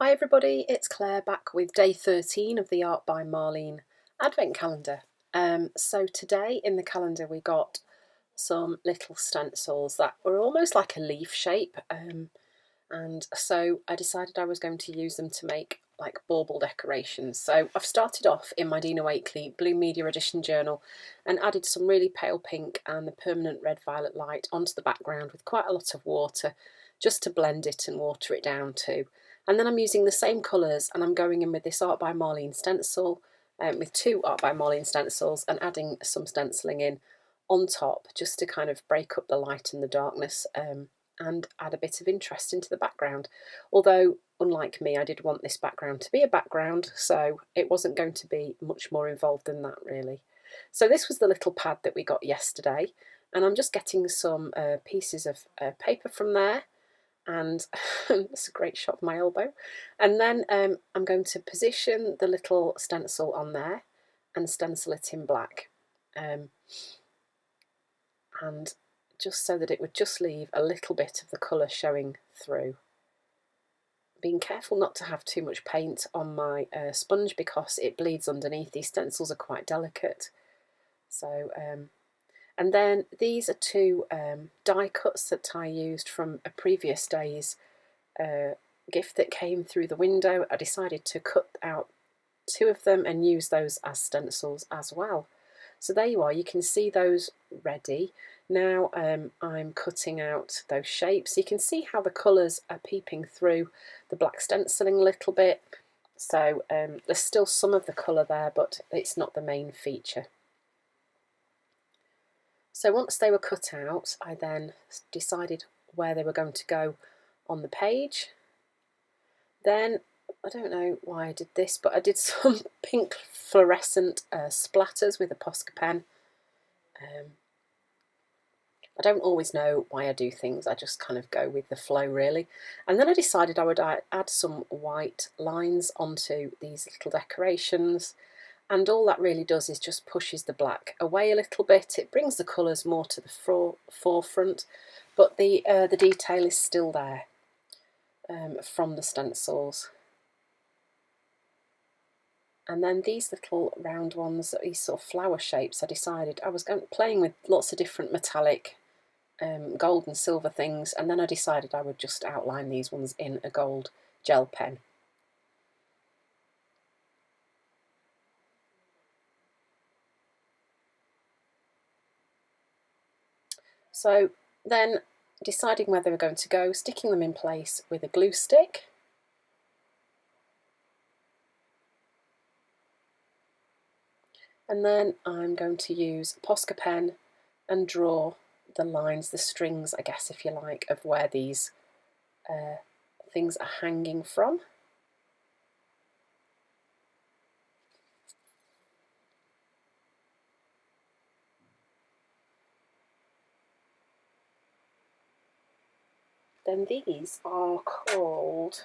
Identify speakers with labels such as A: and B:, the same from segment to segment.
A: Hi everybody, it's Claire back with day 13 of the Art by Marlene Advent calendar. So today in the calendar we got some little stencils that were almost like a leaf shape, and so I decided I was going to use them to make like bauble decorations. So I've started off in my Dina Wakley Blue Media Edition journal and added some really pale pink and the permanent red violet light onto the background with quite a lot of water just to blend it and water it down too. And then I'm using the same colours and I'm going in with this Art by Marlene stencil, with two Art by Marlene stencils, and adding some stenciling in on top just to kind of break up the light and the darkness, and add a bit of interest into the background. Although, unlike me, I did want this background to be a background, so it wasn't going to be much more involved than that really. So this was the little pad that we got yesterday, and I'm just getting some pieces of paper from there, and it's a great shot of my elbow. And then I'm going to position the little stencil on there and stencil it in black, and just so that it would just leave a little bit of the colour showing through. Being careful not to have too much paint on my sponge because it bleeds underneath. These stencils are quite delicate. So and then these are two die cuts that I used from a previous day's gift that came through the window. I decided to cut out two of them and use those as stencils as well. So there you are, you can see those ready. Now I'm cutting out those shapes. You can see how the colours are peeping through the black stenciling a little bit. So there's still some of the colour there, but it's not the main feature. So once they were cut out, I then decided where they were going to go on the page. Then, I don't know why I did this, but I did some pink fluorescent splatters with a Posca pen. I don't always know why I do things, I just kind of go with the flow really. And then I decided I would add some white lines onto these little decorations, and all that really does is just pushes the black away a little bit. It brings the colours more to the forefront, but the detail is still there from the stencils. And then these little round ones, these sort of flower shapes, I decided I was playing with lots of different metallic gold and silver things, and then I decided I would just outline these ones in a gold gel pen. So then deciding where they were going to go, sticking them in place with a glue stick. And then I'm going to use a Posca pen and draw the lines, the strings, I guess, if you like, of where these things are hanging from. Then these are called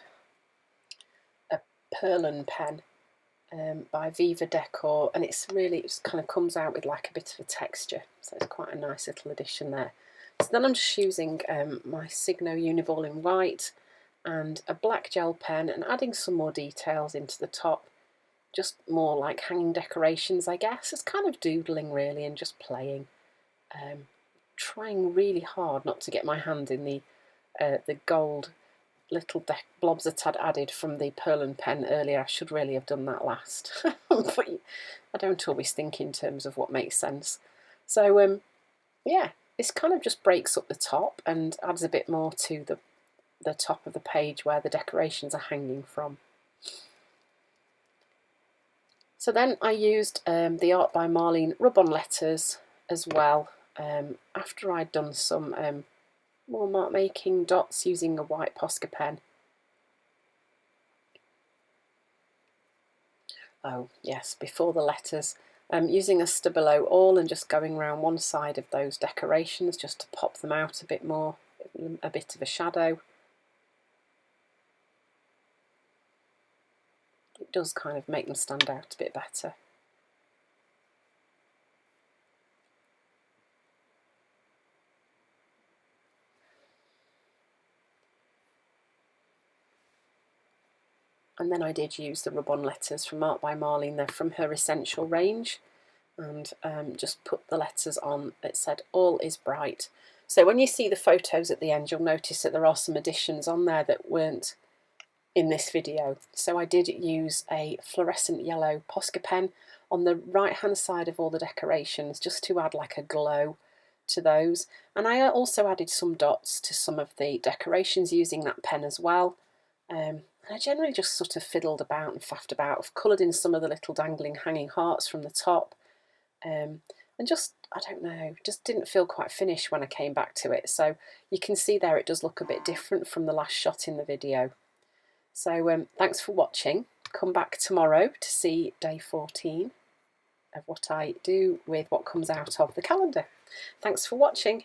A: a Perlin pen by Viva Decor, and it kind of comes out with like a bit of a texture, so it's quite a nice little addition there. So then I'm just using my Signo Uniball in white and a black gel pen and adding some more details into the top, just more like hanging decorations, I guess. It's kind of doodling really and just playing, trying really hard not to get my hand in the gold little blobs that I'd added from the Perlin pen earlier. I should really have done that last, but I don't always think in terms of what makes sense. So yeah, this kind of just breaks up the top and adds a bit more to the top of the page where the decorations are hanging from. So then I used the Art by Marlene rub-on letters as well, after I'd done some more mark making dots using a white Posca pen. Oh yes, before the letters, using a Stabilo awl and just going around one side of those decorations just to pop them out a bit more, a bit of a shadow. It does kind of make them stand out a bit better. And then I did use the rub-on letters from Art by Marlene. They're from her Essential range, and just put the letters on. It said "All is bright." So when you see the photos at the end, you'll notice that there are some additions on there that weren't in this video. So I did use a fluorescent yellow Posca pen on the right hand side of all the decorations, just to add like a glow to those. And I also added some dots to some of the decorations using that pen as well. And I generally just sort of fiddled about and faffed about. I've coloured in some of the little dangling hanging hearts from the top. And just, I don't know, just didn't feel quite finished when I came back to it. So you can see there it does look a bit different from the last shot in the video. So thanks for watching. Come back tomorrow to see day 14 of what I do with what comes out of the calendar. Thanks for watching.